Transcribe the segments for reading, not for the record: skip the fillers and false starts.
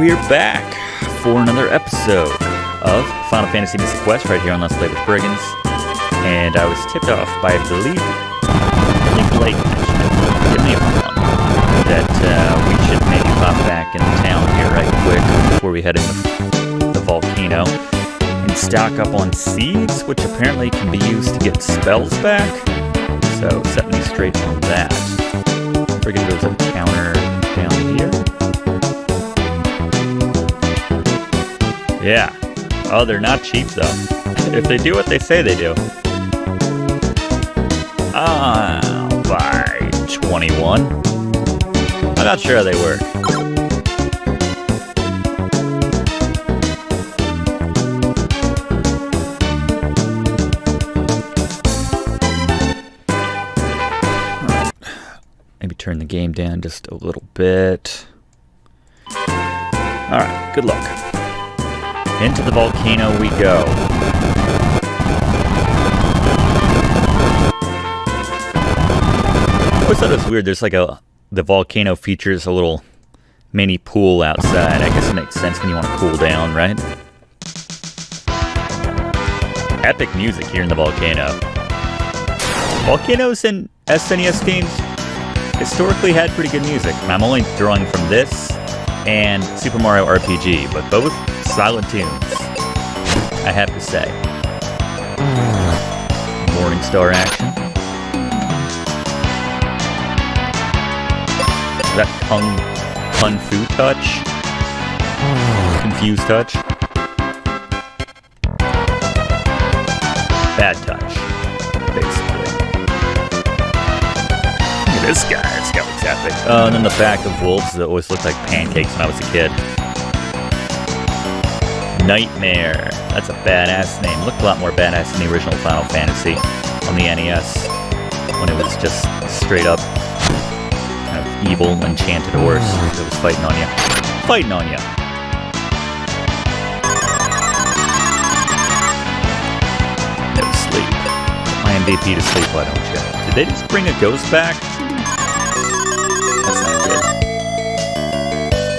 we're back for another episode of Final Fantasy Mystic Quest right here on Let's Play with Brigands. And I was tipped off by, I believe Blake mentioned it, give me a call, that we should maybe pop back in town here right quick before we head into the volcano and stock up on seeds, which apparently can be used to get spells back. So set me straight on that. Friggin' goes a counter down here. Yeah. Oh, they're not cheap though. If they do what they say they do. I'll buy 21. I'm not sure how they work. Alright. Maybe turn the game down just a little bit. Alright, good luck. Into the volcano we go. I always thought it was weird. There's like the volcano features a little mini pool outside. I guess it makes sense when you want to cool down, right? Epic music here in the volcano. Volcanoes in SNES games historically had pretty good music. I'm only drawing from this and Super Mario RPG, but both solid tunes, I have to say. Morning Star action. Is that Kung Fu touch? Confused touch? Bad touch, basically. Look at this guy, this guy looks epic. Oh, and then the back of wolves that always looked like pancakes when I was a kid. Nightmare. That's a badass name. Looked a lot more badass than the original Final Fantasy on the NES, when it was just straight up kind of evil, enchanted horse that was fighting on you. Fighting on you. No sleep. My MVP to sleep, why don't you? Did they just bring a ghost back? That's not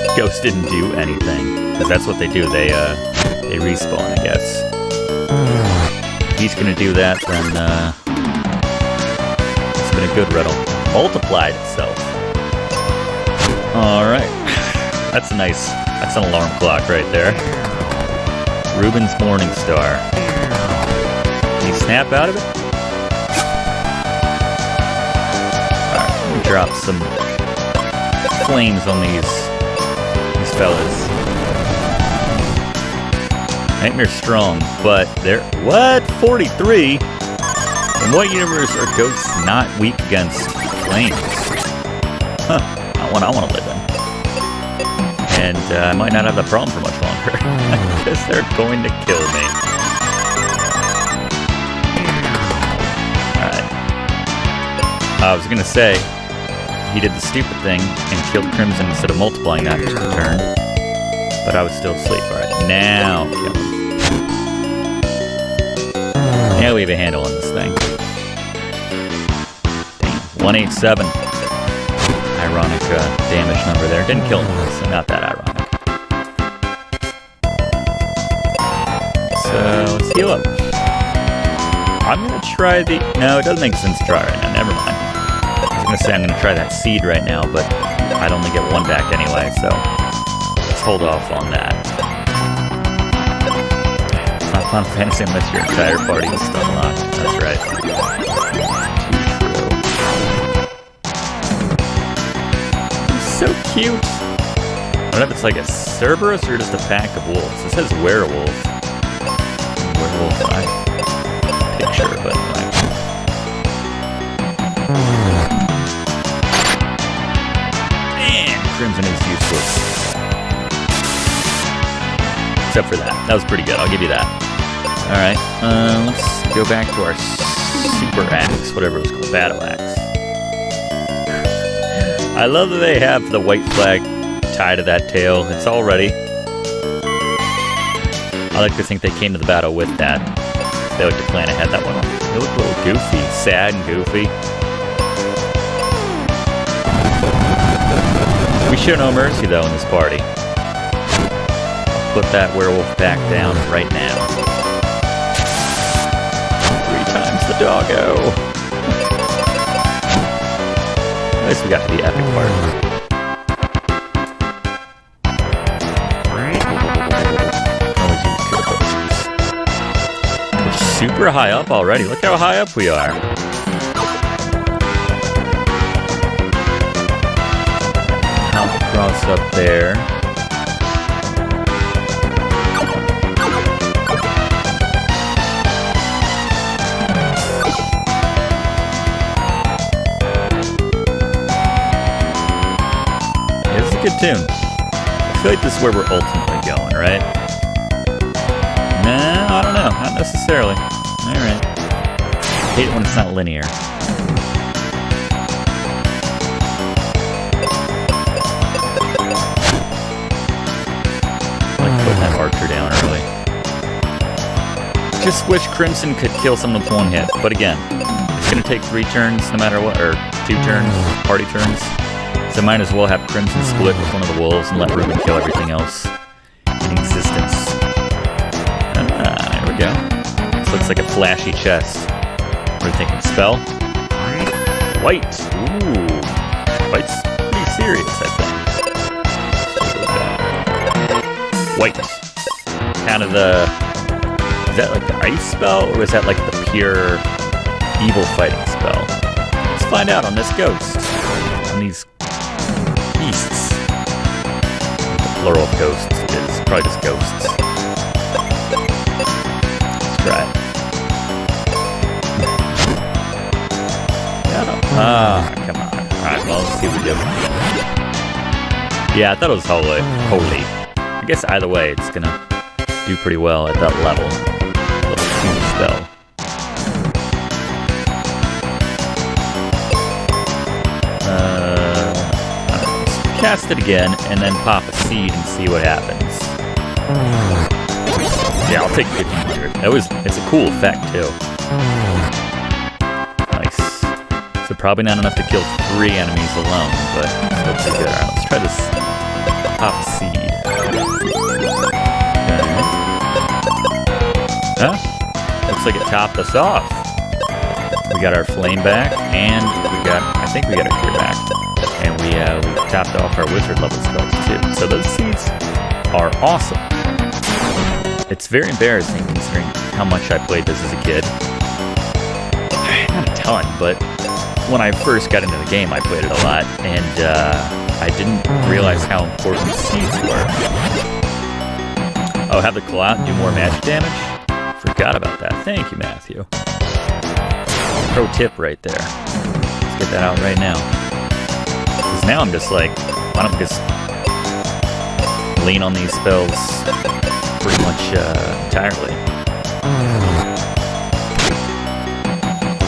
good. Ghost didn't do anything. Because that's what they do. They respawn, I guess. If he's gonna do that, then it's been a good riddle. Multiplied itself. Alright. That's an alarm clock right there. Reuben's Morning Star. Can you snap out of it? Alright, let me drop some flames on these fellas. Nightmare strong, but they're... What? 43? In what universe are ghosts not weak against flames? Huh. Not one I want to live in. And I might not have that problem for much longer. Because they're going to kill me. Alright. I was going to say, he did the stupid thing and killed Crimson instead of multiplying that turn. But I was still asleep. Alright, now kill him. Now we have a handle on this thing. Dang, 187. Ironic damage number there. Didn't kill him, so not that ironic. So, let's heal up. I'm gonna try the... No, it doesn't make sense to try right now. Never mind. I was gonna say I'm gonna try that seed right now, but I'd only get one back anyway, so... Let's hold off on that. It's not Final Fantasy unless your entire party is still unlocked. That's right. So cute. I don't know if it's like a Cerberus or just a pack of wolves. It says werewolf. Werewolf, I picture, but like... And Crimson is useless. Except for that. That was pretty good. I'll give you that. Alright. Let's go back to our super axe, whatever it was called. Battle axe. I love that they have the white flag tied to that tail. It's all ready. I like to think they came to the battle with that. They like to plan ahead that one. They look a little goofy. Sad and goofy. We show no mercy, though, in this party. put that werewolf back down right now. 3 times the doggo. At least we got to the epic part. Always use kill potions. We're super high up already. Look how high up we are. Hop across up there. Good tune. I feel like this is where we're ultimately going, right? No, I don't know. Not necessarily. Alright. I hate it when it's not linear. I like putting that archer down early. Just wish Crimson could kill someone with 1 hit. But again, it's going to take 3 turns no matter what, or 2 turns, party turns. So might as well have Crimson split with one of the wolves and let Ruben kill everything else in existence. Here we go. This looks like a flashy chest. What are you thinking? Spell? White. Ooh. White's pretty serious, I think. White. Kind of the... Is that like the ice spell, or is that like the pure evil fighting spell? Let's find out on this ghost. On these... beasts. The plural of ghosts is probably just ghosts. Let's try it. Come on. Alright, well, let's see what we do. Yeah, I thought it was holy. I guess either way, it's gonna do pretty well at that level. Little 2 spell. Cast it again, and then pop a seed and see what happens. Yeah, I'll take 1500. It's a cool effect, too. Nice. So probably not enough to kill 3 enemies alone, but still pretty good. Alright, let's try this pop a seed. Okay. Huh? Looks like it topped us off. We got our flame back, and I think we got our cure back. And we topped off our wizard level spells too. So those seeds are awesome. It's very embarrassing considering how much I played this as a kid. Not a ton, but when I first got into the game, I played it a lot, and I didn't realize how important seeds were. Oh, have the claw out and do more magic damage? Forgot about that. Thank you, Matthew. Pro tip right there. Let's get that out right now. Because now I'm just like, why don't we just lean on these spells pretty much entirely.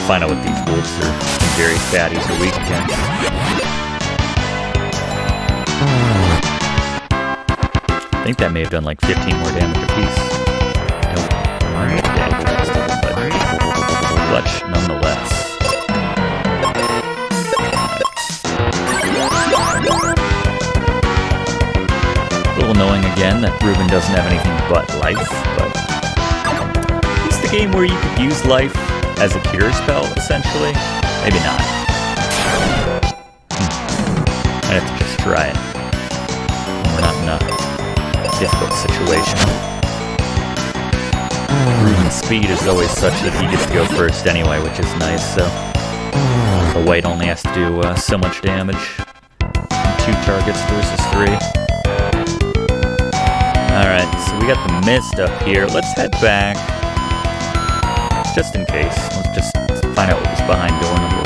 Find out what these wolves or various baddies are weak against. I think that may have done like 15 more damage apiece. I don't remember the damage rest of it, but clutch nonetheless. A little annoying again that Ruben doesn't have anything but life, but it's the game where you could use life as a cure spell, essentially. Maybe not. I have to just try it. We're not in a difficult situation. Ruben's speed is always such that he gets to go first anyway, which is nice, so the white only has to do so much damage. 2 targets versus 3. Alright, so we got the mist up here. Let's head back. Just in case. Let's just find out what was behind door number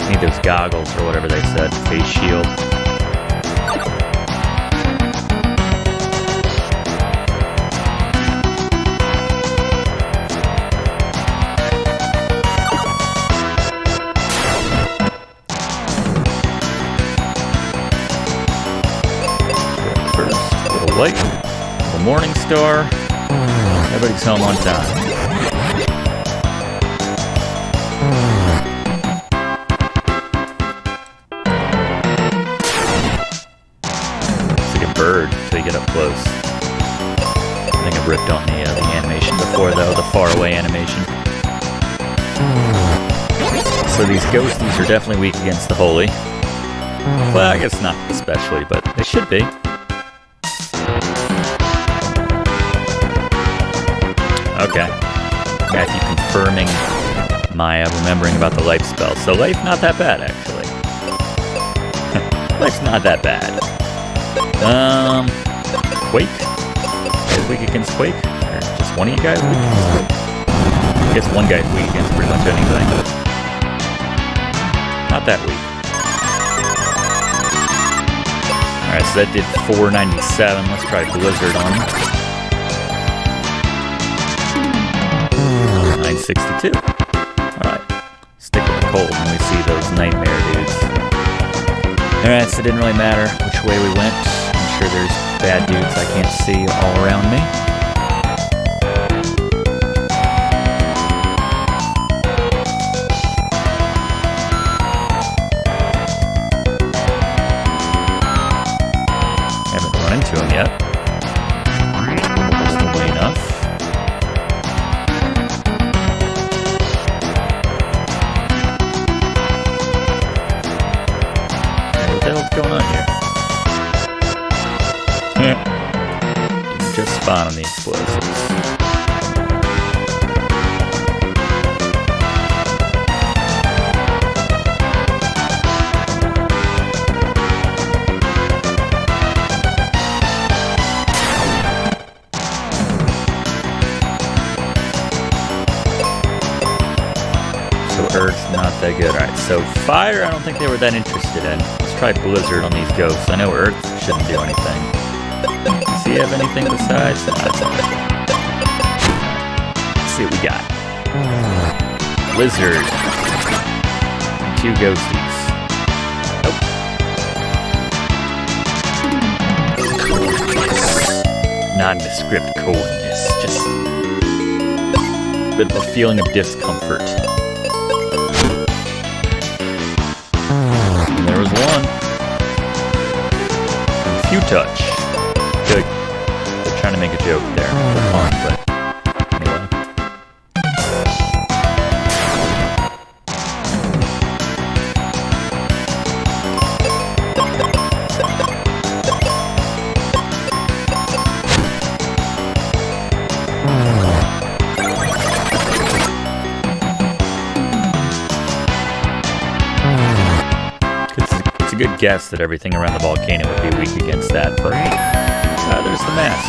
1. Need those goggles or whatever they said. Face shield. Light, the morning star. Everybody's home on time. It's like a bird until you get up close. I think I ripped on the animation before, though, the faraway animation. So these ghosties are definitely weak against the holy. Well, I guess not especially, but they should be. Okay. Matthew confirming my remembering about the life spell. So life, not that bad, actually. Life's not that bad. Quake? You guys weak against Quake? Or just one of you guys weak against Quake? I guess one guy's weak against pretty much anything. Not that weak. Alright, so that did 497. Let's try Blizzard on him. 962. Alright. Stick with the cold when we see those nightmare dudes. Alright, so it didn't really matter which way we went. I'm sure there's bad dudes I can't see all around me. Haven't run into him yet. Still way enough. What the hell's going on here? Didn't just spawn on the explosives. Earth's not that good. Alright, so fire, I don't think they were that interested in. Let's try Blizzard on these ghosts. I know Earth shouldn't do anything. Does he have anything besides? No, that's okay. Let's see what we got. Blizzard. 2 ghosties. Nope. Nondescript coldness. Just a bit of a feeling of discomfort. There was one. Few touch. Good. They're trying to make a joke there for fun, but anyway. It's a good guess that everything around the volcano would be weak against that, but there's the mask.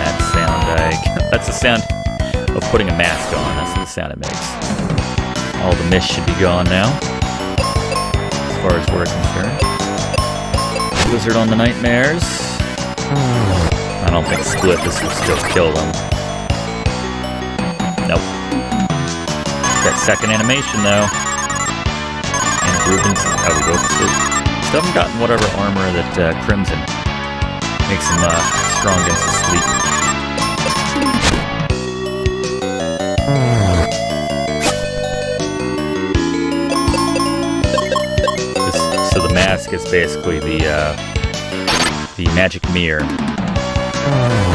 That sound, that's the sound of putting a mask on. That's the sound it makes. All the mist should be gone now, as far as we're concerned. Blizzard on the nightmares. I don't think Split this will still kill them. Nope. That second animation though. Brigands. Oh, we both asleep. Still haven't gotten whatever armor that Crimson makes him strong against the sleep. So the mask is basically the magic mirror.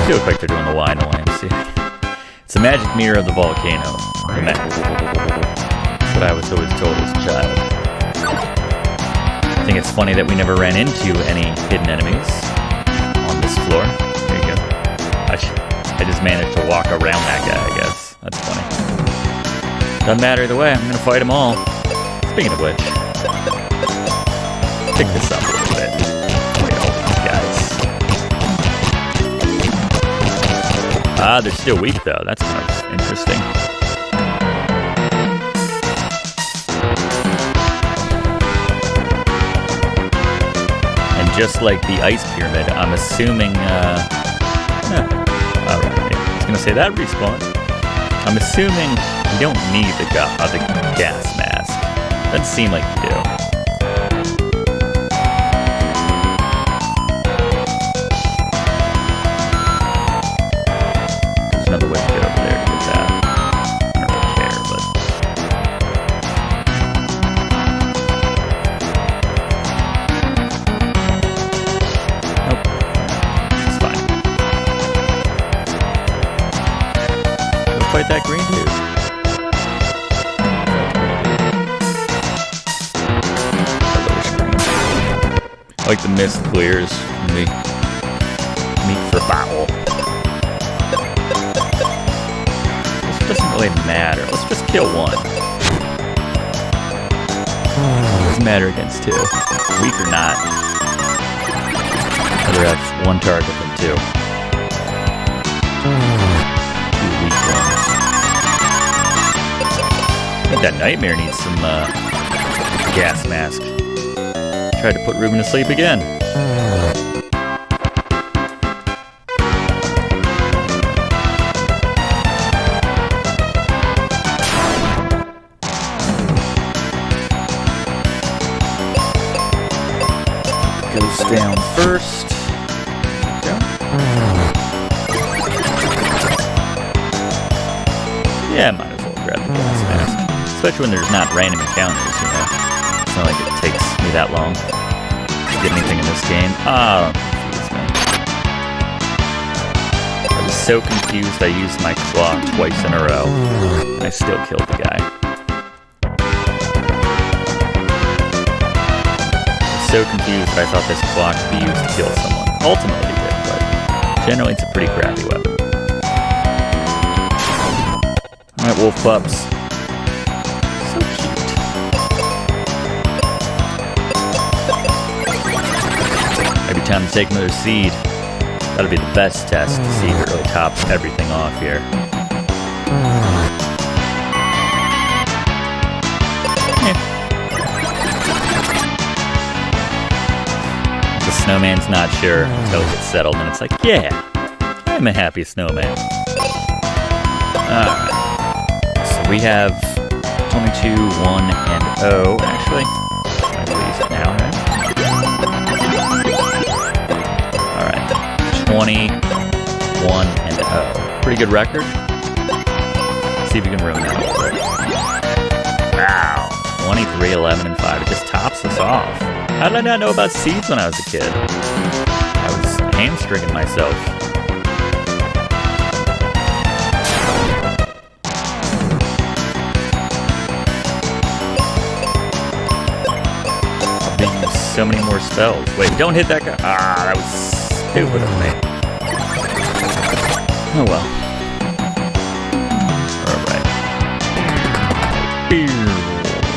They look like they're doing the Y in the YMCA. It's a magic mirror of the volcano. The mask. That's what I was always told as a child. I think it's funny that we never ran into any hidden enemies on this floor. There you go. I just managed to walk around that guy, I guess. That's funny. Doesn't matter either way, I'm gonna fight them all. Speaking of which, pick this up a little bit. Look at all these guys. They're still weak though. That's kind of interesting. Just like the ice pyramid, I'm assuming, alright, yeah, I was gonna say that respawn. I'm assuming you don't need the gas mask. Doesn't seem like you do. There's another way to get over there to get that. I don't really care, but... fight that green dude. I like the mist clears when we meet for battle. This doesn't really matter. Let's just kill one. Doesn't matter against two. Weak or not. I'd rather have one target than two. Two weak ones. I think that nightmare needs some gas mask. Tried to put Ruben to sleep again. Goes down first. There we go. Yeah, might as well grab the gas mask. Especially when there's not random encounters, you know. It's not like it takes me that long to get anything in this game. Oh, confuse me. I was so confused I used my claw twice in a row. And I still killed the guy. So confused that I thought this claw could be used to kill someone. Ultimately it did, but generally it's a pretty crappy weapon. Alright, wolf pups. So cute. Maybe time to take another seed. That'll be the best test to see if it really tops everything off here. Snowman's not sure until it gets settled, and it's like, yeah, I'm a happy snowman. Alright. So we have 22, 1, and 0. Actually, I will use it now, right? Alright. 20, 1, and 0. Pretty good record. Let's see if we can ruin that a little bit. Wow. 23, 11, and 5. It just tops us off. How did I not know about seeds when I was a kid? I was hamstringing myself. I'm thinking so many more spells. Wait, don't hit that guy. Ah, that was stupid of me. Oh well. Alright.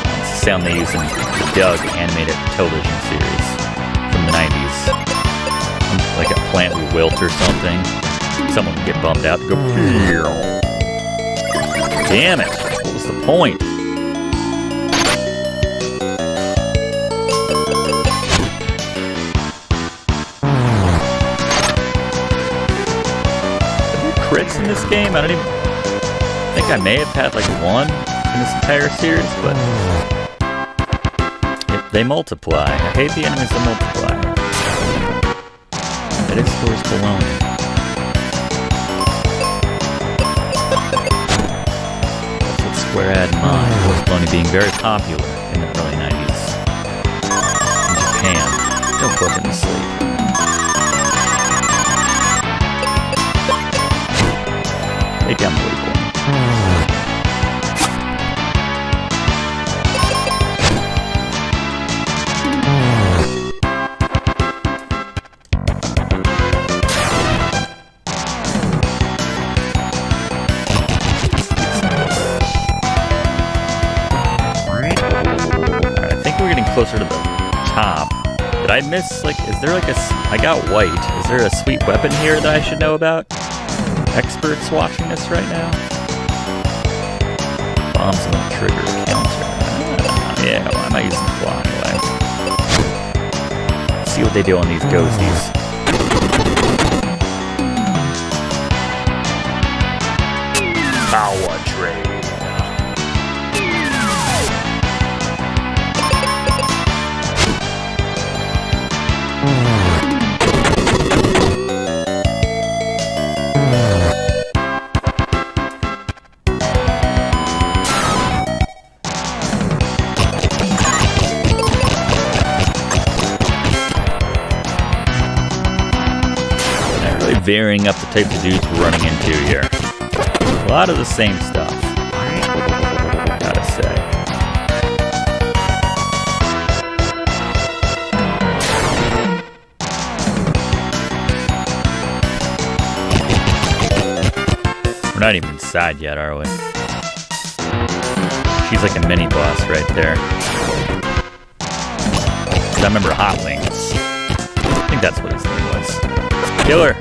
That's the sound they use in Doug animated television series from the 90s. Like a plant would wilt or something. Someone would get bummed out to go. Damn it! What was the point? Are there crits in this game? I don't even think I may have had like one in this entire series, but they multiply. I hate the enemies that multiply. That explores baloney. That's what Square had in mind. Was baloney being very popular in the early 90s. In Japan. Don't put him to sleep. Take down the weak one. Closer to the top. Did I miss, like, is there like I got white. Is there a sweet weapon here that I should know about? Experts watching this right now? Bombs won't trigger a counter. Yeah, why am I using the claw anyway? Let's see what they do on these ghosties. Power trade. Varying up the types of dudes we're running into here. A lot of the same stuff, gotta say. We're not even inside yet, are we? She's like a mini boss right there. I remember Hot Wings. I think that's what his name was. Killer!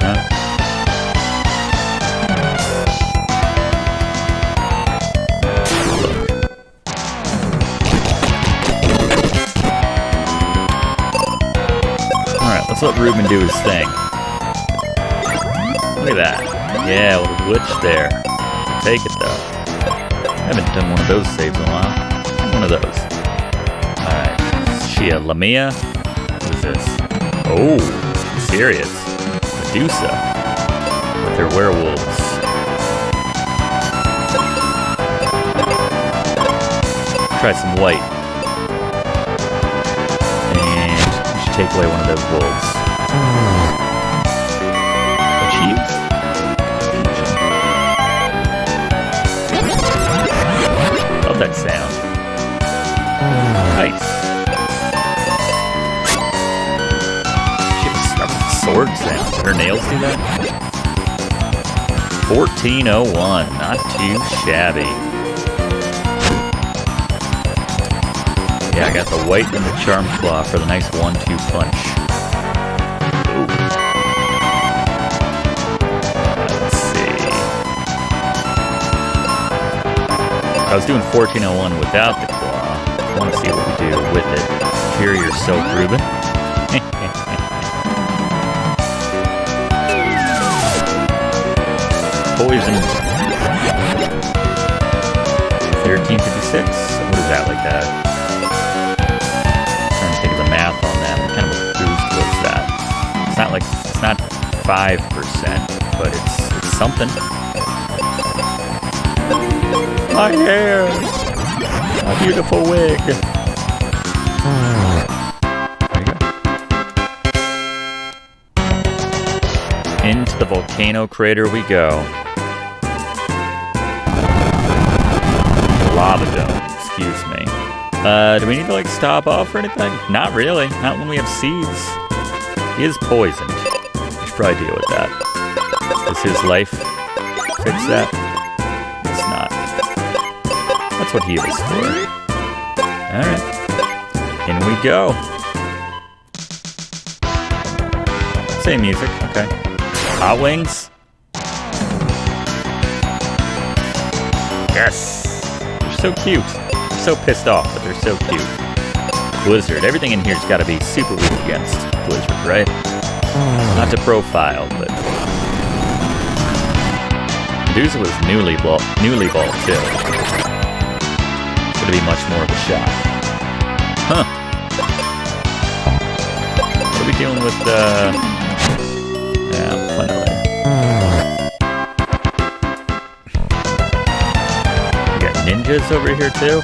Huh? Alright, let's let Ruben do his thing. Look at that. Yeah, a little glitch there. Take it though. I haven't done one of those saves in a while. One of those. Alright. Shia Lamia. What is this? Oh, serious. Medusa. With their werewolves. Try some white. And we should take away one of those wolves. Achieve? Love that sound. Nice. She has a sword sound. Her nails do that? 1401. Not too shabby. Yeah, I got the white and the charm claw for the nice 1-2 punch. Ooh. Let's see. I was doing 1401 without the claw. I want to see what we do with it. Cure yourself, Ruben. Poison. 1356. What is that like that? Trying to think of the math on that. What kind of a boost was that? It's not like, it's not 5%, but it's something. My hair! A beautiful wig! There you go. Into the volcano crater we go. Lava dome, excuse me. Do we need to, like, stop off or anything? Not really. Not when we have seeds. He is poisoned. We should probably deal with that. Does his life fix that? It's not. That's what he was for. Alright. In we go. Same music, okay. Hot Wings. Yes! So cute. They're so pissed off, but they're so cute. Blizzard. Everything in here's got to be super weak against Blizzard, right? Not to profile, but Medusa was newly bald too. It's gonna be much more of a shock. Huh? What are we dealing with? Yeah, we'll find out later. Ninjas over here too.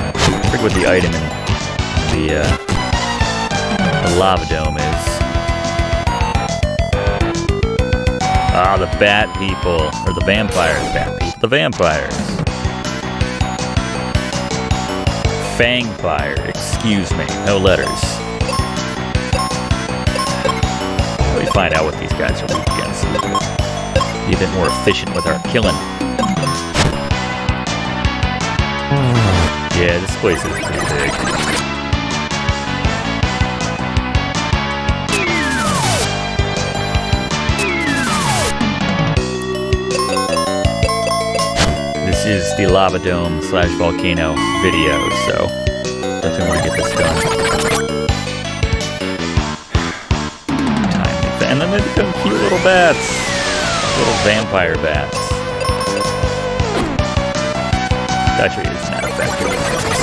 I forget what the item in the lava dome is. Ah, the bat people, or the vampires. Bat people, the vampires. Fangfire. Excuse me, no letters. Let me find out what these guys are weak against. Be a bit more efficient with our killing. Yeah, this place is pretty big. This is the lava dome / volcano video, so definitely want to get this done. And then they become cute little bats. Little vampire bats. Actually, it's not effective.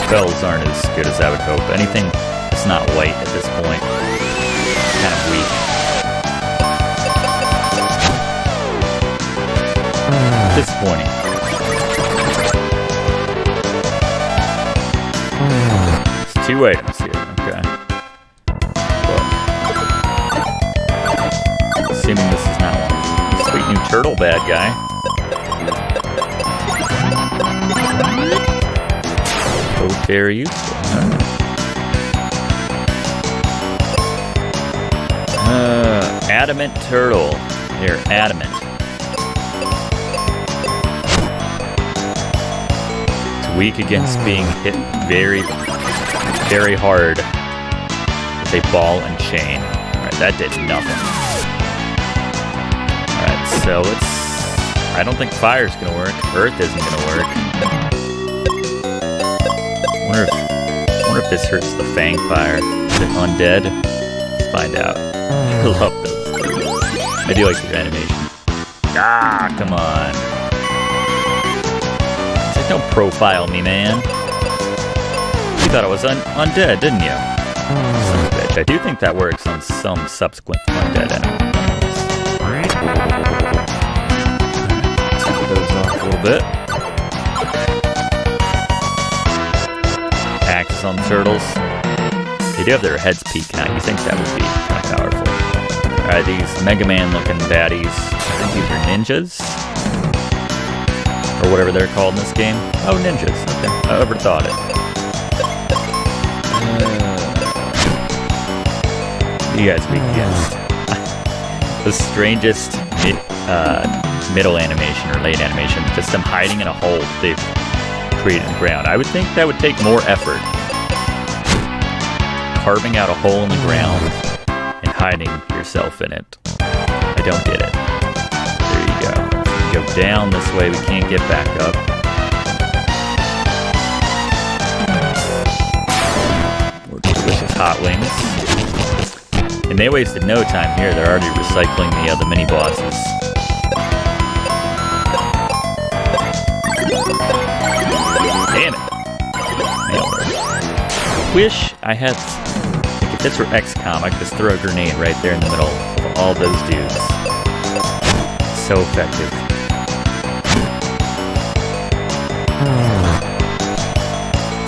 Spells aren't as good as I would hope. Anything that's not white at this point is kind of weak. Disappointing. It's 2 items here, okay. Well, turtle bad guy. Both very useful. Adamant turtle. Here, adamant. It's weak against being hit very, very hard with a ball and chain. Alright, that did nothing. Alright, so I don't think fire's gonna work. Earth isn't gonna work. I wonder if this hurts the fang fire. Is it undead? Let's find out. I love those. I do like your animation. Ah, come on. Like, don't profile me, man. You thought I was undead, didn't you? Son of a bitch. I do think that works on some subsequent undead enemies. Take those off a little bit. Axes on turtles. They do have their heads peeking out. You think that would be kind of powerful. Alright, these Mega Man looking baddies. I think these are ninjas. Or whatever they're called in this game. Oh, ninjas. Okay. I never thought it. You guys weak against the strangest middle animation or late animation. Just them hiding in a hole they've created in the ground. I would think that would take more effort. Carving out a hole in the ground and hiding yourself in it. I don't get it. There you go. We go down this way, we can't get back up. More delicious hot wings. And they wasted no time here, they're already recycling the other mini bosses. Damn it. Nailed it. Wish I had... If this were XCOM, I could just throw a grenade right there in the middle of all those dudes. So effective.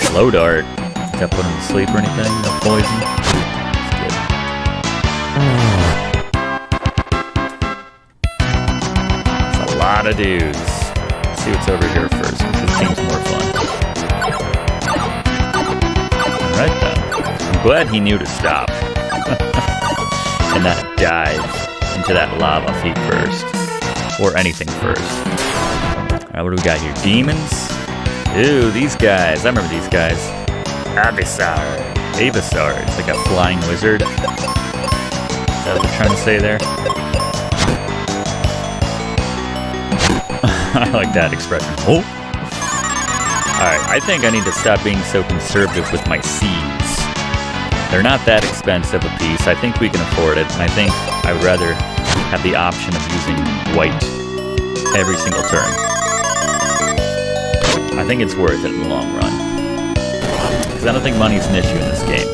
Slow dart. Did that put him to sleep or anything? No poison? That's good. That's a lot of dudes. Let's see what's over here first, because it seems more fun. Alright then. Glad he knew to stop and not dive into that lava feet first, or anything first. Alright, what do we got here? Demons? Ooh, these guys. I remember these guys. Avisar. It's like a flying wizard. Is that what they're trying to say there? I like that expression. Oh! Alright, I think I need to stop being so conservative with my seeds. They're not that expensive a piece. I think we can afford it, and I think I would rather have the option of using white every single turn. I think it's worth it in the long run. Because I don't think money's an issue in this game.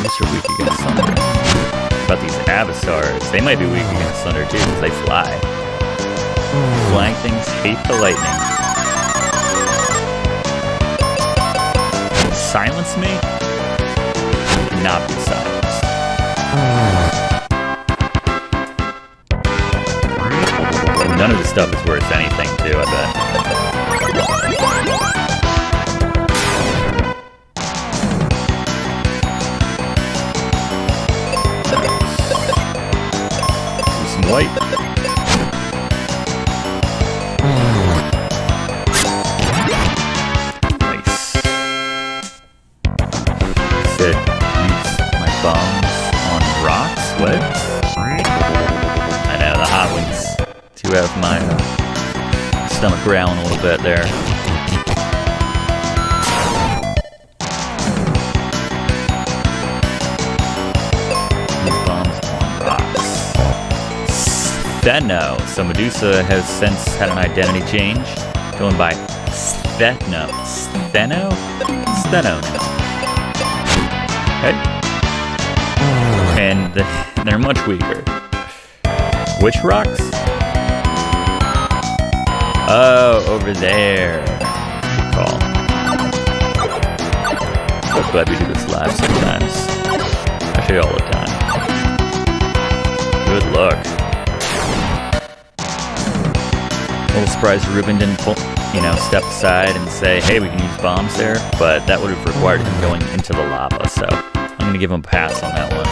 These are weak against thunder. But these Avisars, they might be weak against thunder too, because they fly. Flying things hate the lightning. Silence me? Cannot be silenced. None of this stuff is worth anything, too, I bet. Do some white. Have my stomach growling a little bit there. These bombs on rocks. Stheno. So Medusa has since had an identity change, going by Stheno. Stheno? Stheno now. Okay. And they're much weaker. Which rocks? Oh, over there. Good call. So glad we do this live sometimes. Actually, all the time. Good luck. A little surprised Ruben didn't step aside and say, hey, we can use bombs there, but that would have required him going into the lava, so I'm going to give him a pass on that one.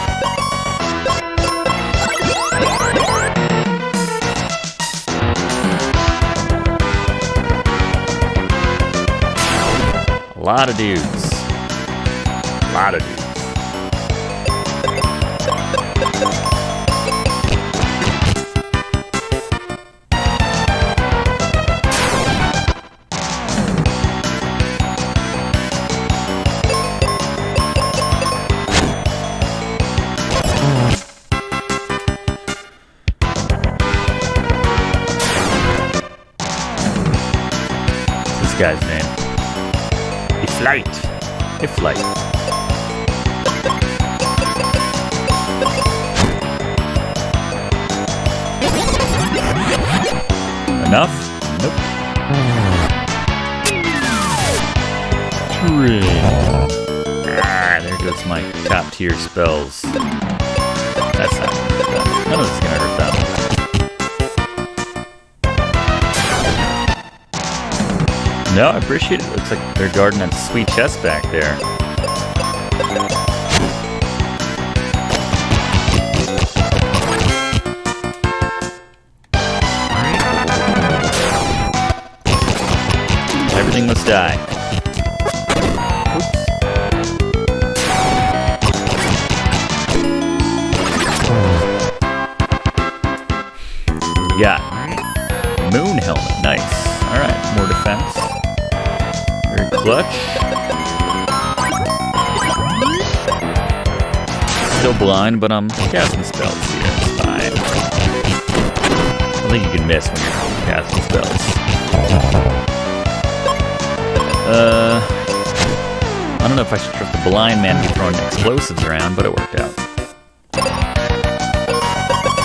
A lot of dudes. A lot of dudes. Guy's name. A flight. Enough? Nope. There goes my top tier spells. That's not gonna hurt them. None of this is gonna hurt them. No, I appreciate it. Looks like they're guarding that sweet chest back there. Everything must die. Oops. Yeah. Moon helmet. Nice. Alright, more defense. Very clutch. Still blind, but I'm casting spells here. It's fine. I think you can miss when you're casting spells. I don't know if I should trust the blind man to be throwing explosives around, but it worked out.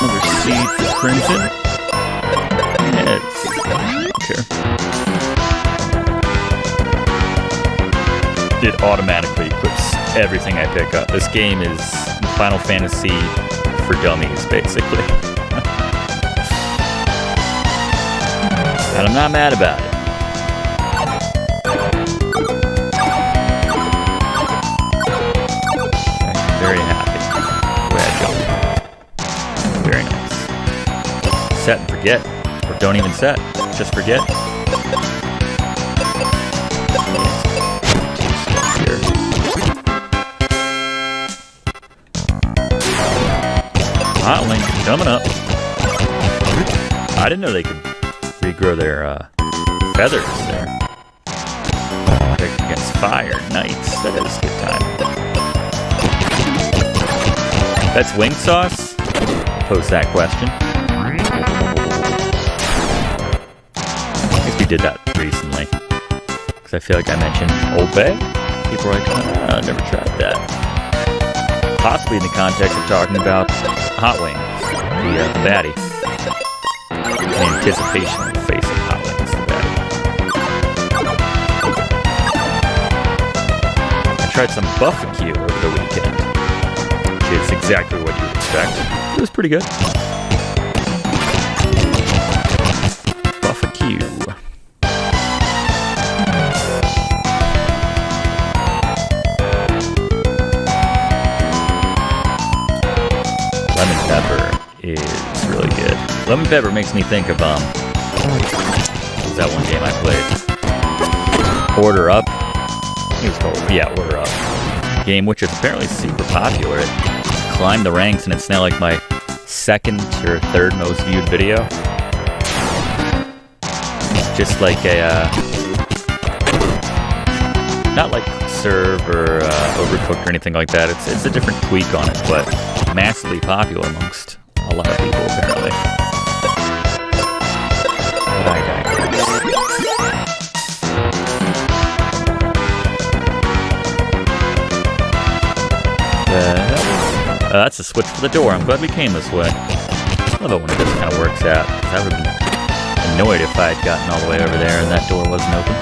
Another seed for Crimson. It automatically equips everything I pick up. This game is Final Fantasy for dummies, basically. And I'm not mad about it. I'm very happy. The way I jumped. Very nice. Set and forget. Or don't even set. Just forget. Hot Link coming up. I didn't know they could regrow their feathers there. Protect against fire. Nice. That is a good time. That's wing sauce? Pose that question. I guess we did that recently. Because I feel like I mentioned Old Bay. People are like, I never tried that. Possibly in the context of talking about Hot Wings, the baddie. In anticipation of facing Hot Wings, the baddie. I tried some Buffacue over the weekend, which is exactly what you'd expect. It was pretty good. Buffacue. Lemon pepper is really good. Lemon pepper makes me think of what was that one game I played? Order Up. It was called Order Up. Game which is apparently super popular. It climbed the ranks and it's now like my second or third most viewed video. Just like a not like serve or overcooked or anything like that. It's a different tweak on it, but massively popular amongst a lot of people apparently. But I digress. That's a switch for the door. I'm glad we came this way. I love it when it just kind of works out. I would have been annoyed if I had gotten all the way over there and that door wasn't open.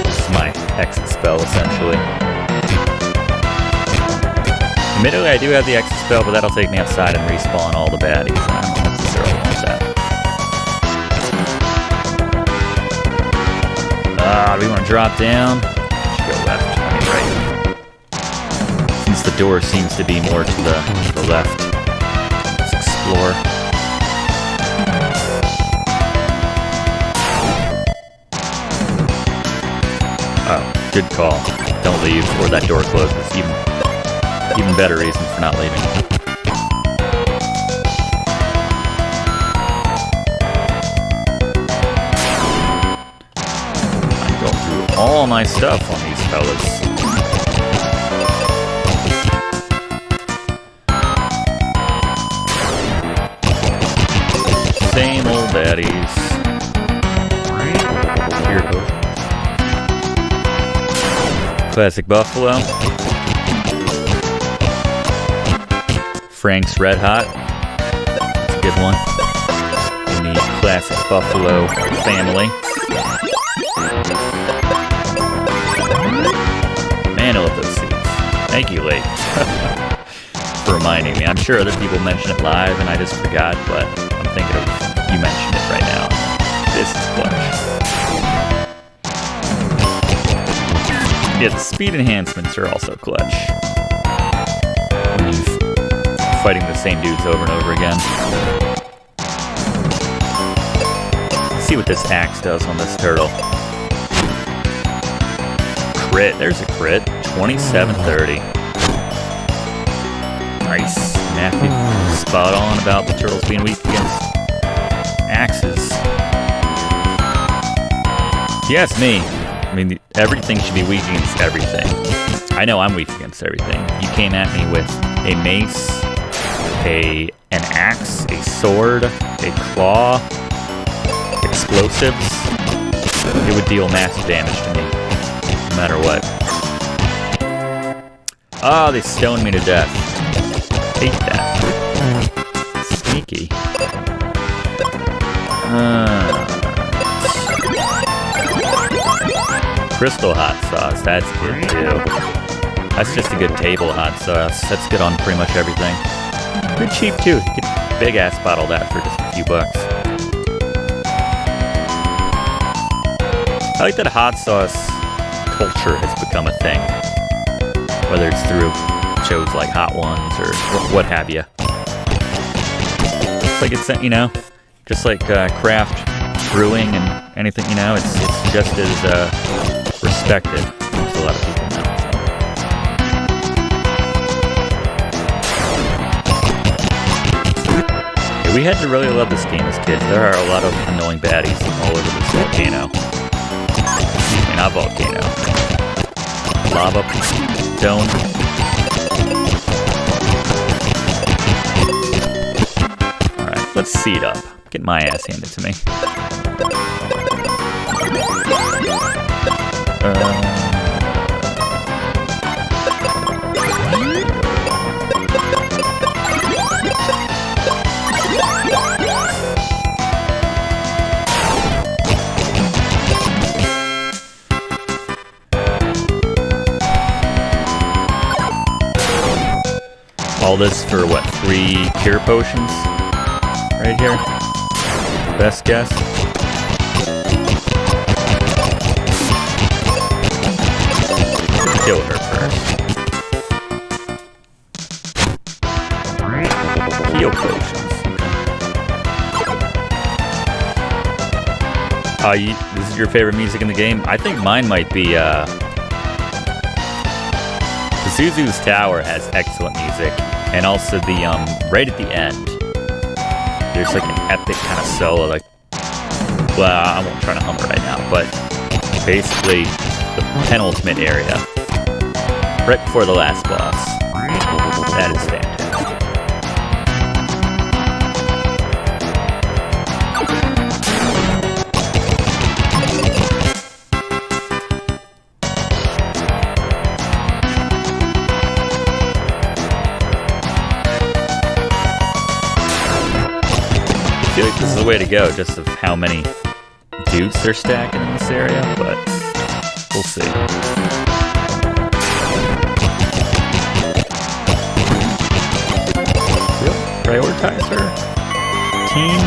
This is my exit spell, essentially. Admittedly, I do have the exit spell, but that'll take me outside and respawn all the baddies. I don't necessarily want that. We want to drop down. Should go left, I mean right. Since the door seems to be more to the left. Let's explore. Oh, good call. Don't leave before that door closes. Even better reason for not leaving. I'm going through all my stuff on these fellas. Same old baddies. Here it goes. Classic Buffalo. Frank's Red Hot. That's a good one. We need classic Buffalo family. Man, I love those seeds. Thank you, Lake, for reminding me. I'm sure other people mention it live and I just forgot, but I'm thinking of you mentioned it right now. This is clutch. Yeah, the speed enhancements are also clutch. Fighting the same dudes over and over again. Let's see what this axe does on this turtle. Crit. There's a crit. 2730. Nice. Matthew, spot on about the turtles being weak against axes. If you ask me, I mean, everything should be weak against everything. I know I'm weak against everything. You came at me with a mace, an axe, a sword, a claw, explosives. It would deal massive damage to me, no matter what. Oh, they stoned me to death. Hate that. Sneaky. Crystal hot sauce, that's good too. That's just a good table hot sauce. That's good on pretty much everything. Pretty cheap too. You get a big ass bottle of that for just a few bucks. I like that hot sauce culture has become a thing. Whether it's through shows like Hot Ones or what have you. It's like it's, you know, just like craft brewing and anything, you know, it's just as respected as a lot of people know. Yeah, we had to really love this game as kids. There are a lot of annoying baddies all over this volcano. Excuse me, not volcano. Lava dome. Alright, let's seed up. Get my ass handed to me. All this for what, 3 cure potions? Right here? Best guess? Kill her first. Heal potions. This is your favorite music in the game? I think mine might be, Zuzu's Tower has excellent music, and also the, right at the end, there's like an epic kind of solo, like, well, I won't try to hum it right now, but basically the penultimate area, right before the last boss. That is fantastic. I feel like this is the way to go, just of how many dudes they're stacking in this area, but we'll see. prioritizer team.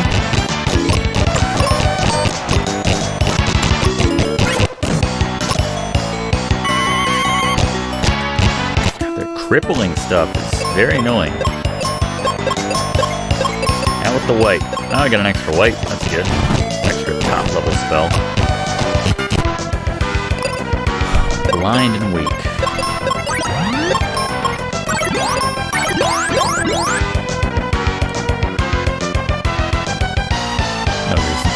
Their crippling stuff is very annoying. Out with the white. Oh, I got an extra white. That's good. Extra top level spell. Blind and weak. No reason.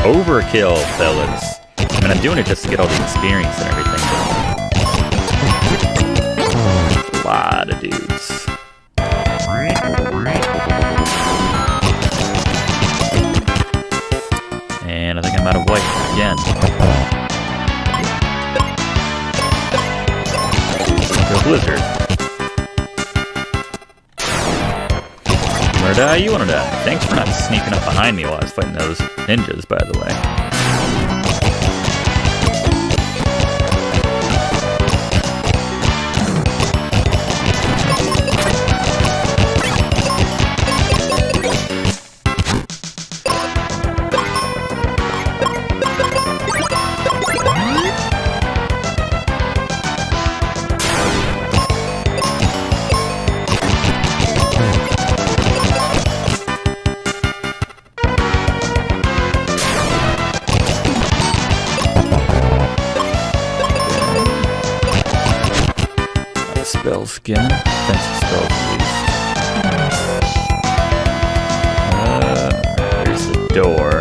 Overkill, fellas. I mean, I'm doing it just to get all the experience and everything. A lot of dudes. And I think I'm out of white again. The blizzard. You wanna die? You wanna die. Thanks for not sneaking up behind me while I was fighting those ninjas, by the way. Spells again. Defensive spells at least. There's the door.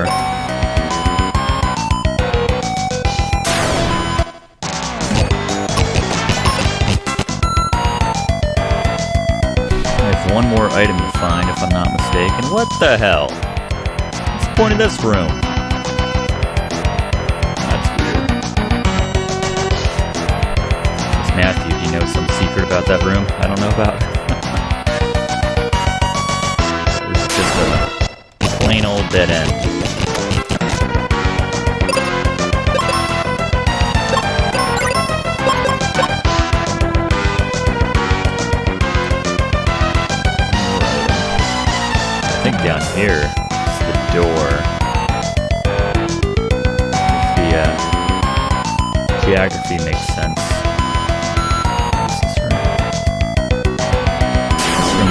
I have one more item to find if I'm not mistaken. What the hell? What's the point of this room? Matthew, do you know some secret about that room I don't know about? It's just a plain old dead end. I think down here is the door. If the geography makes sense.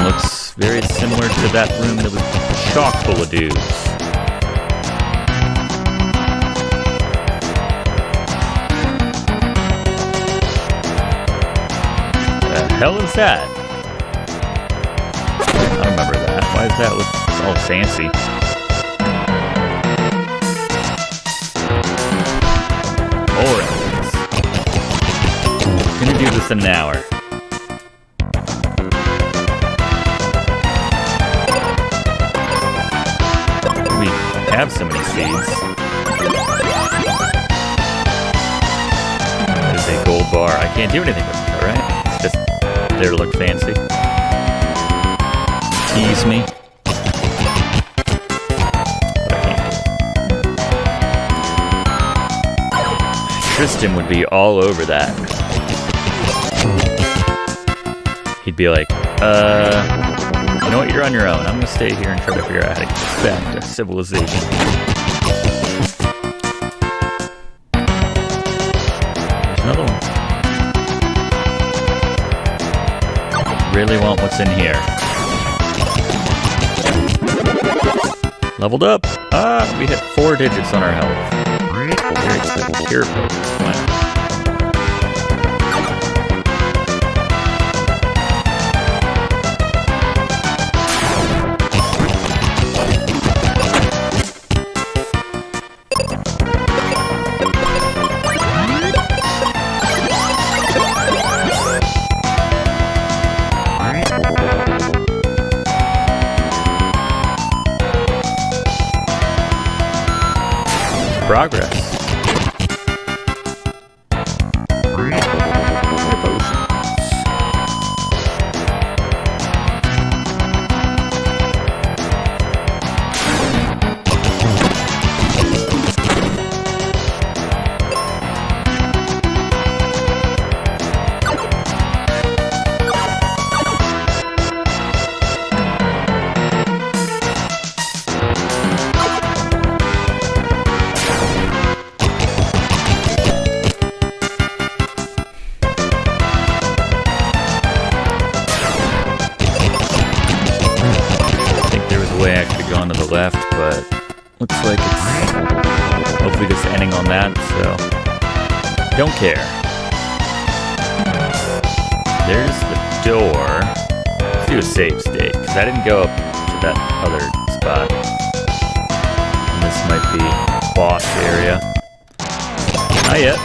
Looks very similar to that room that was chock full of dudes. The hell is that? I remember that. Why does that look all fancy? More enemies. I'm gonna do this in an hour. Have so many seeds. That is a gold bar. I can't do anything with it, alright? It's just there to look fancy. Tease me. But I can't. Tristan would be all over that. He'd be like, you know what, you're on your own. I'm gonna stay here and try to figure out how to get back to civilization. There's another one. Really want what's in here. Leveled up. We hit 4 digits on our health. Very exciting. Cure potions. Wow. Progress. Looks like it's hopefully just ending on that, so don't care. There's the door. Let's do a save state, because I didn't go up to that other spot. And this might be boss area. Not yet.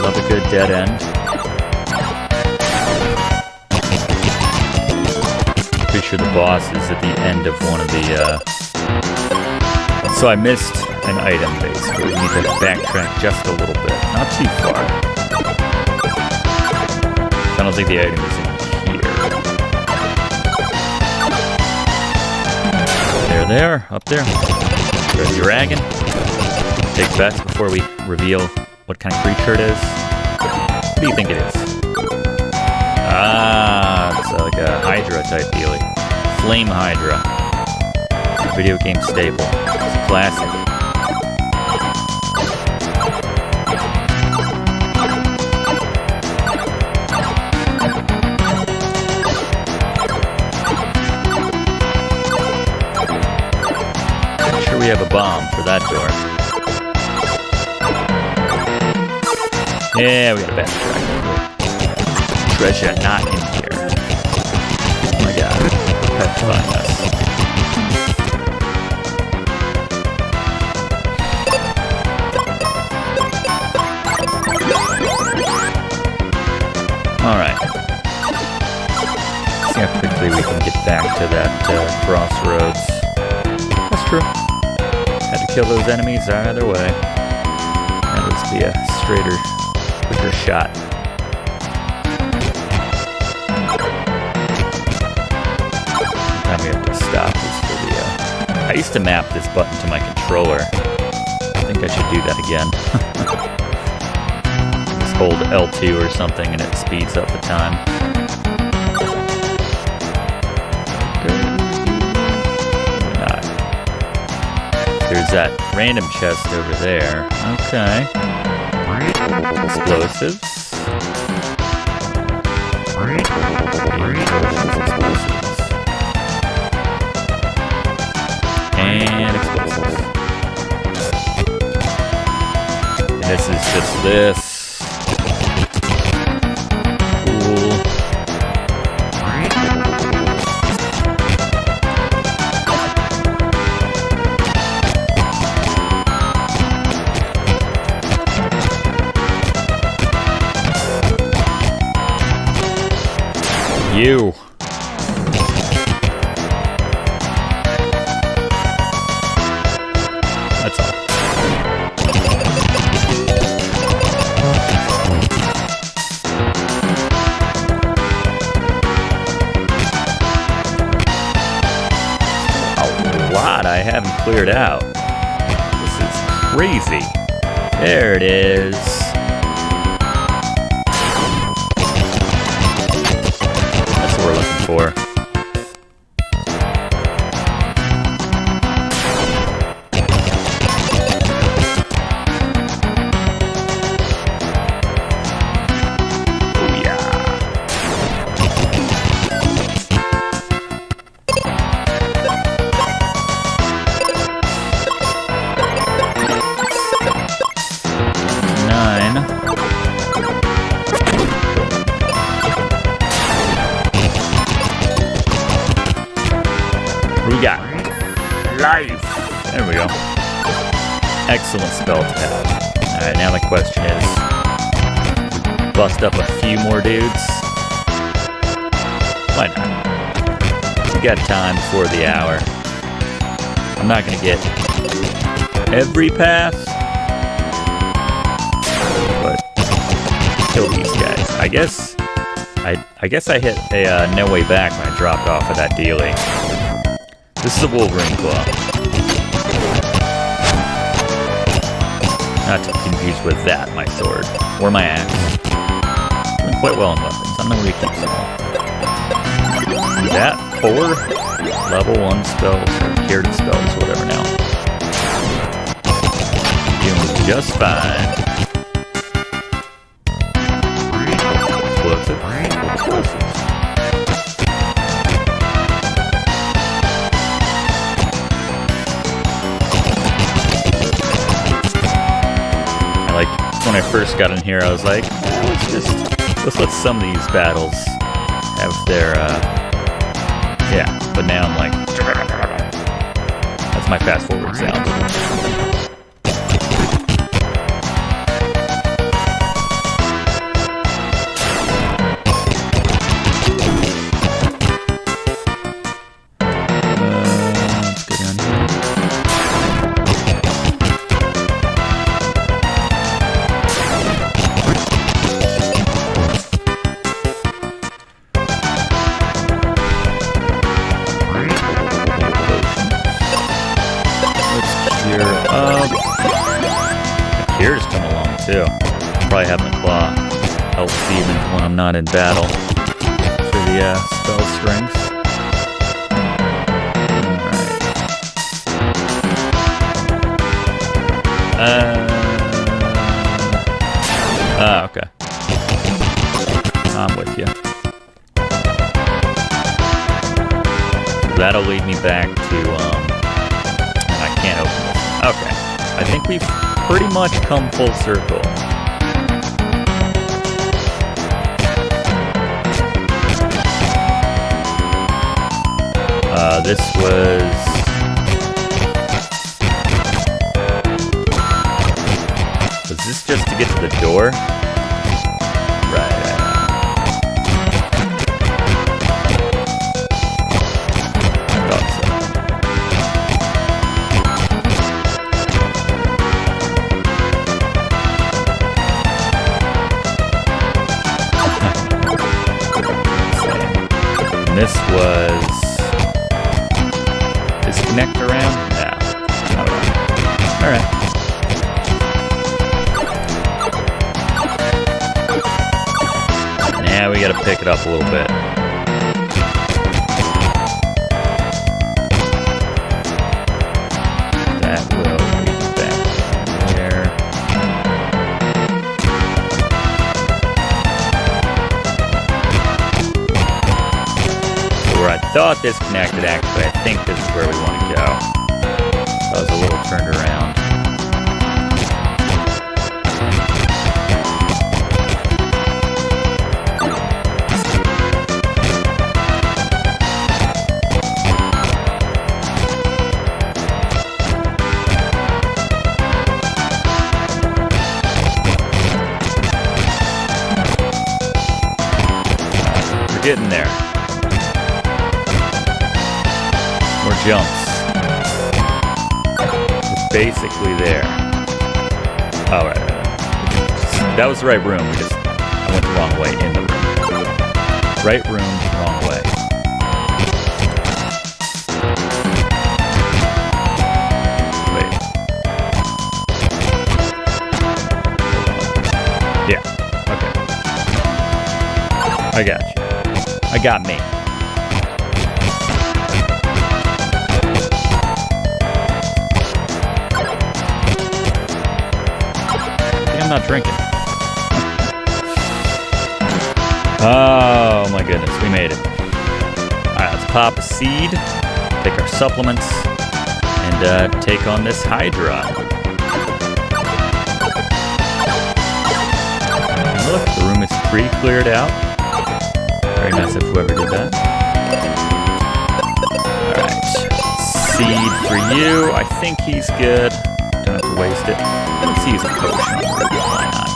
Love a good dead end. Pretty sure the boss is at the end of one of the, So I missed an item, basically. We need to backtrack just a little bit. Not too far. I don't think the item is in here. There, up there. There's a dragon. Take bets before we reveal what kind of creature it is. What do you think it is? Ah, it's like a Hydra type dealie. Flame Hydra. It's a video game staple. It's a classic. I'm sure we have a bomb for that door. Yeah, we got a backtrack. Treasure not in here. Oh my god. Petrifying us. Alright. See how quickly we can get back to that crossroads. That's true. Had to kill those enemies either way. That would be a straighter, quicker shot. Time we have to stop is for the, I used to map this button to my controller. I think I should do that again. Just hold L2 or something and it speeds up the time. Not. There's that random chest over there. Okay. Explosives. And explosives. And this is just this. Cool. You. That's all. A lot I haven't cleared out. This is crazy. There it is. That's what we're looking for. We got life. There we go. Excellent spell to have. Alright, now the question is, bust up a few more dudes? Why not? We got time before the hour. I'm not gonna get every path, but kill these guys. I guess I hit a no way back when I dropped off of that dealie. This is a Wolverine Claw. Not to be confused with that, my sword. Or my axe. Doing quite well in weapons. I'm gonna keep them all. That, or level 1 spells, or cured spells, whatever now. Doing just fine. first got in here, I was like, let's let some of these battles have their, yeah. But now I'm like, that's my fast forward sound. Here's come along too. Probably having a claw helps even when I'm not in battle for the spell strength. Alright. Okay. I'm with you. That'll lead me back to I can't open this. Okay. I think we've pretty much come full circle. This was... Was this just to get to the door? Right. I thought so. This was... Is connect around? No. Alright. Now we gotta pick it up a little bit. That will lead us back there. Where I thought this connected, actually, I think this is where we want to go. So I was a little turned around. We're getting there. More jumps. We're basically there. Oh, right. That was the right room. I went the wrong way in the room. Right room, wrong way. Wait. Yeah. Okay. I got you. I got me. I'm not drinking. Oh my goodness, we made it. Alright, let's pop a seed, take our supplements, and take on this Hydra. Look, the room is pre-cleared out. Very nice of whoever did that. Alright, seed for you. I think he's good. Don't have to waste it. Let's use a potion. Why not?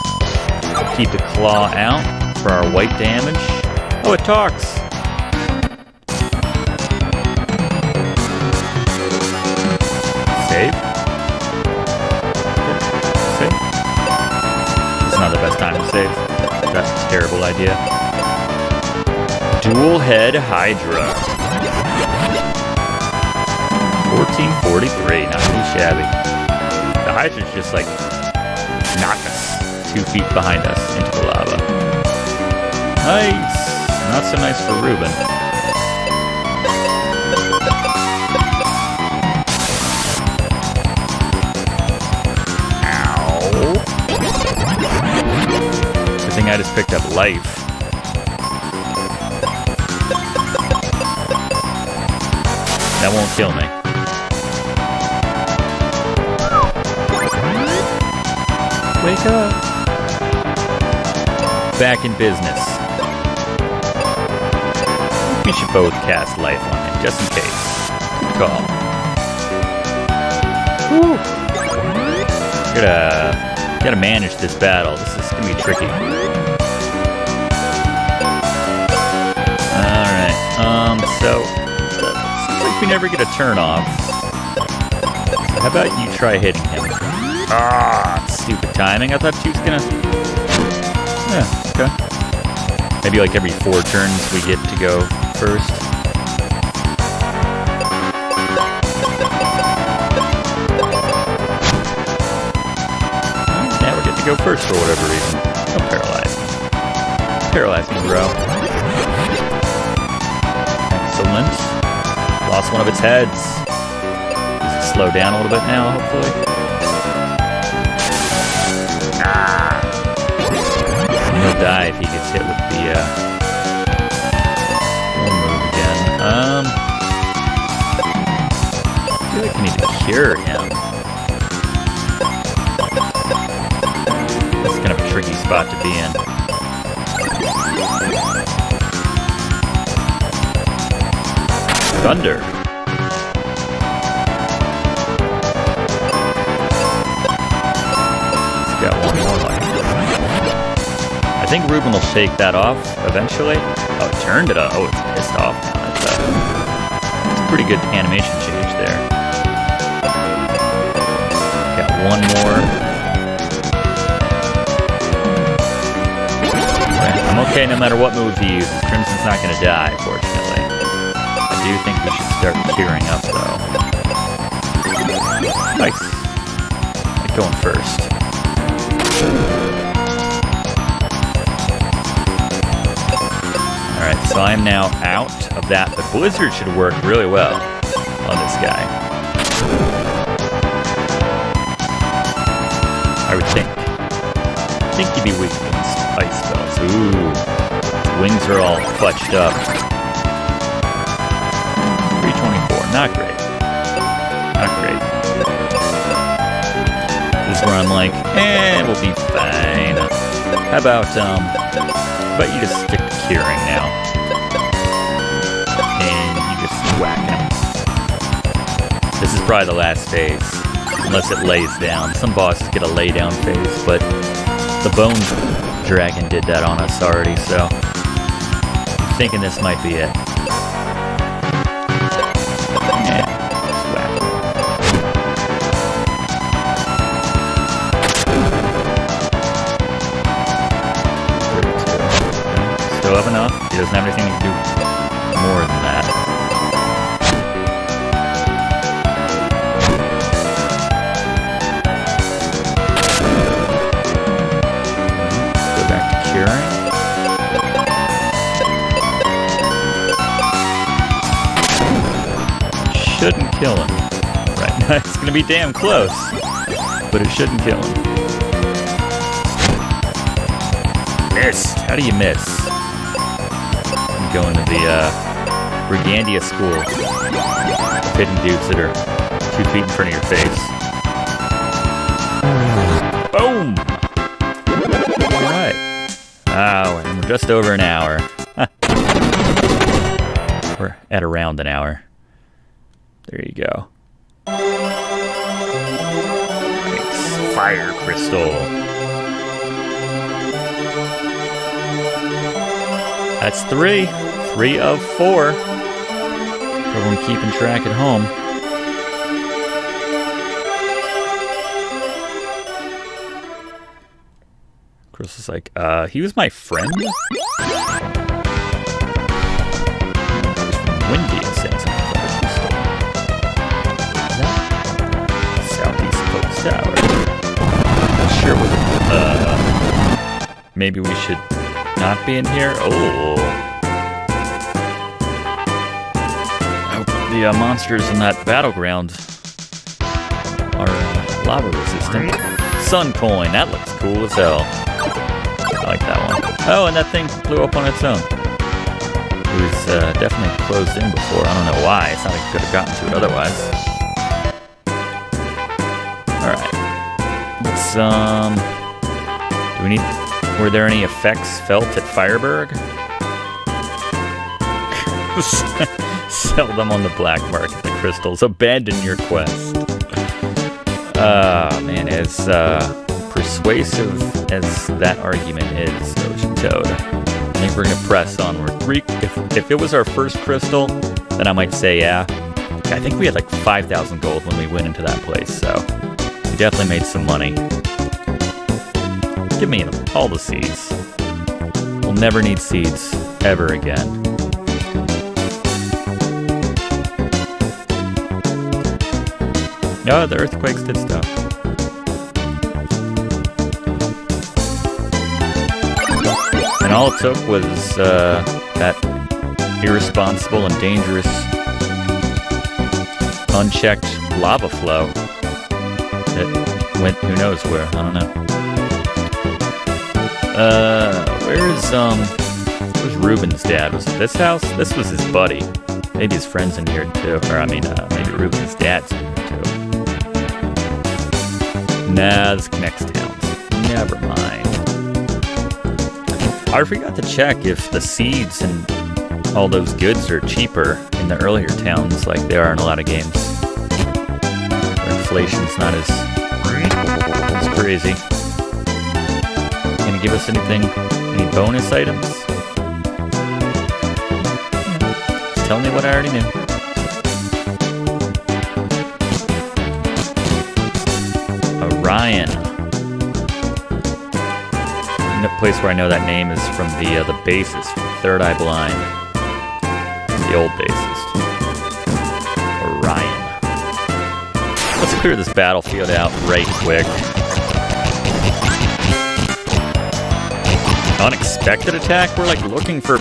Keep the claw out for our white damage. Oh, it talks. Save. Save. It's not the best time to save. That's a terrible idea. Dual head Hydra. 1443. Not too shabby. The Hydra's just like knock us 2 feet behind us into the lava. Nice! Not so nice for Ruben. Ow. Good thing I just picked up life. That won't kill me. Wake up! back in business. We should both cast Lifeline, just in case. Good call. Whew. Gotta manage this battle. This is gonna be tricky. Alright, so seems like we never get a turn off. So how about you try hitting him? Ah, stupid timing. I thought she was gonna... Yeah, okay. Maybe like every 4 turns we get to go first. Now we get to go first for whatever reason. Don't paralyze me. Paralyze me, bro. Excellent. Lost one of its heads. Does it slow down a little bit now, hopefully? Ah! He'll die if he gets hit with the move again. I feel like we need to cure him. That's kind of a tricky spot to be in. Thunder. It's got one more life. I think Ruben will shake that off eventually. Oh, it turned it up. Oh, it's pissed off now. That's a pretty good animation change there. Got one more. I'm okay no matter what move he uses. Crimson's not going to die, fortunately. I do think we should start curing up, though. Nice. Like going first. Alright, so I'm now out of that. The Blizzard should work really well on this guy. I would think. I think he'd be weak against ice spells. Ooh. His wings are all fudged up. 324. Not great. Not great. This is where I'm like, we'll be fine. How about you just stick to curing now. And you just whack him. This is probably the last phase. Unless it lays down. Some bosses get a lay down phase, but the Bone Dragon did that on us already, so I'm thinking this might be it. Yeah, just whack him. Still have enough. He doesn't have anything to do more than that. Let's go back to curing. Shouldn't kill him. Right now it's going to be damn close, but it shouldn't kill him. Missed. How do you miss? Going to the Brigandia school of hidden dudes that are 2 feet in front of your face. Boom! Alright. Oh, and we're just over an hour. We're at around an hour. There you go. Thanks. Fire crystal. That's 3. 3 of 4. Everyone keeping track at home. Chris is like, he was my friend? Windy is saying something about the crystal. Southeast Coast Tower. Not sure what maybe we should not be in here? Oh. The monsters in that battleground are lava resistant. Sun coin, that looks cool as hell. I like that one. Oh, and that thing blew up on its own. It was definitely closed in before. I don't know why. It's not like I could have gotten to it otherwise. Alright. Let's, do we need... Were there any effects felt at Fireberg? Sell them on the black market, the crystals. Abandon your quest. Man, as persuasive as that argument is, Ocean Toad, I think we're gonna press onward. If it was our first crystal, then I might say yeah. I think we had like 5,000 gold when we went into that place, so we definitely made some money. Give me all the seeds. We'll never need seeds ever again. Oh, the earthquakes did stuff. And all it took was that irresponsible and dangerous unchecked lava flow that went who knows where. I don't know. Where's Ruben's dad? Was it this house? This was his buddy. Maybe his friend's in here too. Or maybe Ruben's dad's in here too. Nah, this connects towns. Never mind. I forgot to check if the seeds and all those goods are cheaper in the earlier towns like they are in a lot of games. Where inflation's not as crazy. Gonna give us anything? Any bonus items? Just tell me what I already knew. Orion. The place where I know that name is from the bassist from Third Eye Blind. The old bassist. Orion. Let's clear this battlefield out right quick. Unexpected attack? We're like looking for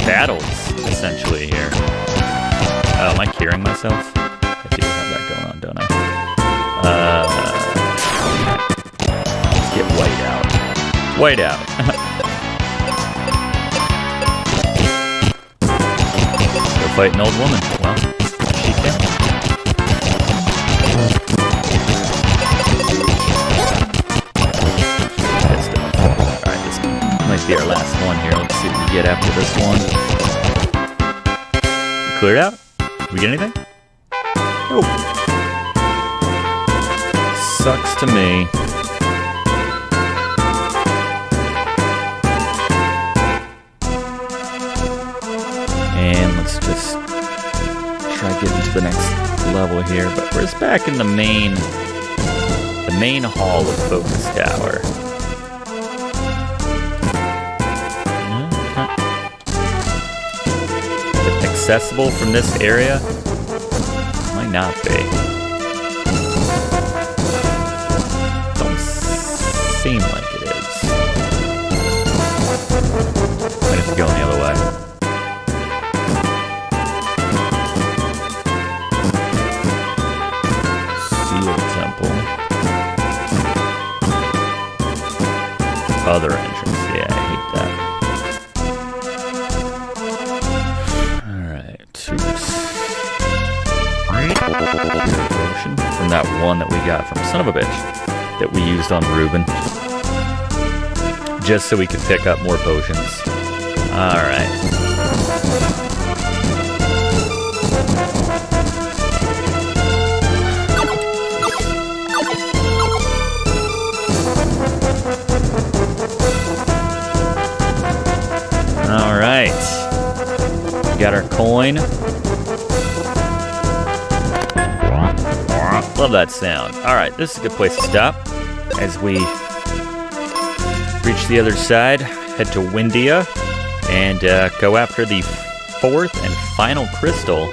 battles, essentially, here. Oh, am I curing myself? I do have that going on, don't I? Let's get white out. White out. Go fight an old woman. Well, she can. Might be our last one here. Let's see what we get after this one. Cleared out? Did we get anything? Nope. Sucks to me. And let's just try getting to the next level here. But we're just back in the main hall of Focus Tower. Accessible from this area? Might not be. Don't seem like it is. Might have to go the other way. Seal Temple. Other entrance. Yeah, I hate that. From that one that we got from son of a bitch that we used on Ruben, just so we could pick up more potions. Alright. Alright. We got our coin. Love that sound. Alright, this is a good place to stop. As we reach the other side, head to Windia, and go after the fourth and final crystal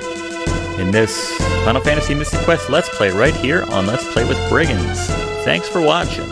in this Final Fantasy Mystic Quest Let's Play right here on Let's Play with Brigands. Thanks for watching.